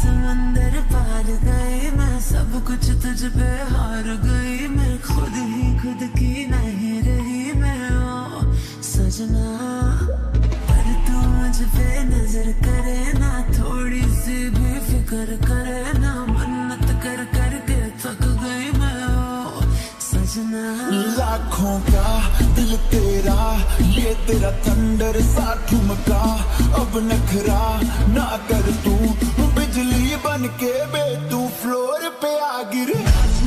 समंदर पार गई मैं, सब कुछ तुझ पे हार गई मैं, खुद ही खुद की नहीं रही मैं ओ सजना। पर तू मुझ पे नजर करे ना, थोड़ी सी भी फिक्र करे ना, मन्नत कर करके थक गई मैं ओ सजना। लाखों का दिल तेरा, ये तेरा थंडर सा ठुमका, अब नखरा ना कर तू, बिजली बन के बे तू फ्लोर पे आ गिर।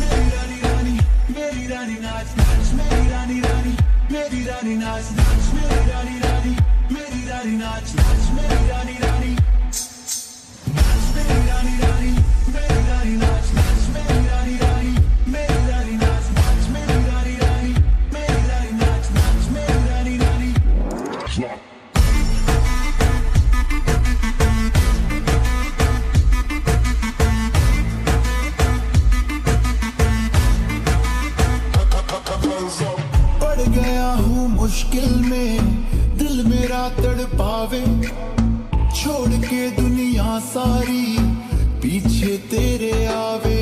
मेरी रानी रानी मेरी रानी नाच नाच, मेरी रानी रानी मेरी रानी नाच नाच, मेरी रानी रानी मेरी रानी नाच नाच, मेरी रानी रानी मेरी रानी रानी मेरी रानी नाच नाच, मेरी रानी रानी मेरी रानी नाच नाच, मेरी रानी रानी मेरी रानी नाच नाच, मेरी रानी रानी। पड़ गया हूँ मुश्किल में, दिल मेरा तड़पावे, छोड़ के दुनिया सारी पीछे तेरे आवे।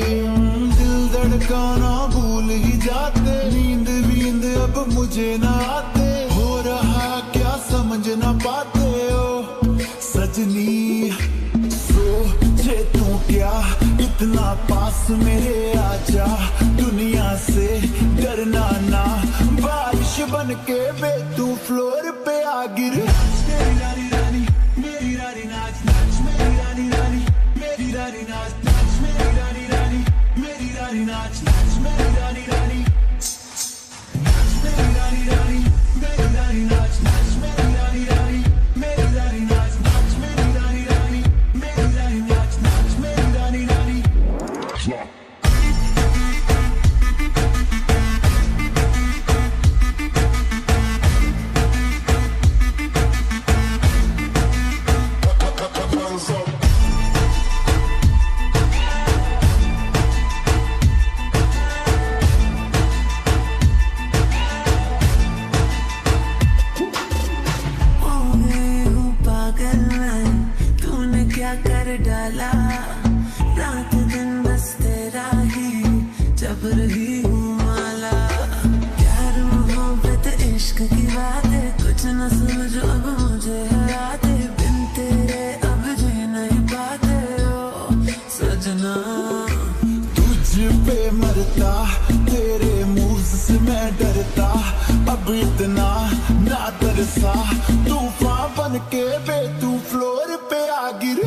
दिल धड़काना भूल ही जाते, नींद वींद अब मुझे ना आते, हो रहा क्या समझ ना पाते ओ सजनी। सोचे तू क्या इतना पास मेरे आजा, दुनिया से डरना ना, बारिश बन के बे तू फ्लोर पे आ गिर। मेरी रानी रानी मेरी रानी नाच नाच, मेरी रानी रानी मेरी रानी नाच नाच, मेरी रानी रानी मेरी रानी नाच नाच, मेरी रानी रानी मेरी रानी रानी मेरी रानी नाच नाच, मेरी रानी रानी मेरी रानी नाच नाच, मेरी रानी रानी मेरी रानी नाच नाच, मेरी रानी रानी। क्या कर डाला, रात दिन बस तेरा ही जब रही हूँ माला। प्यार मोहब्बत इश्क की बात है, कुछ न समझो अब मुझे हराते, बिन तेरे अब जी नहीं पाते ओ सजना। तुझ पे मरता, तेरे मूव से मैं डरता, अब इतना ना तरसा, तूफान बन के बे तू फ्लोर पे आ गिर।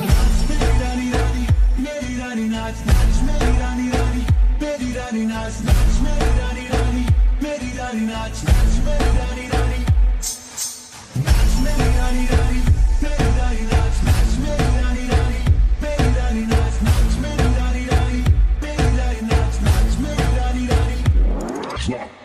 मेरी रानी रानी मेरी रानी नाच नाच, मेरी रानी रानी मेरी रानी नाच नाच, मेरी रानी रानी मेरी रानी नाच नाच, मेरी रानी रानी मेरी रानी रानी मेरी रानी नाच नाच, मेरी रानी रानी मेरी रानी नाच नाच, मेरी रानी रानी मेरी रानी नाच नाच, मेरी रानी रानी।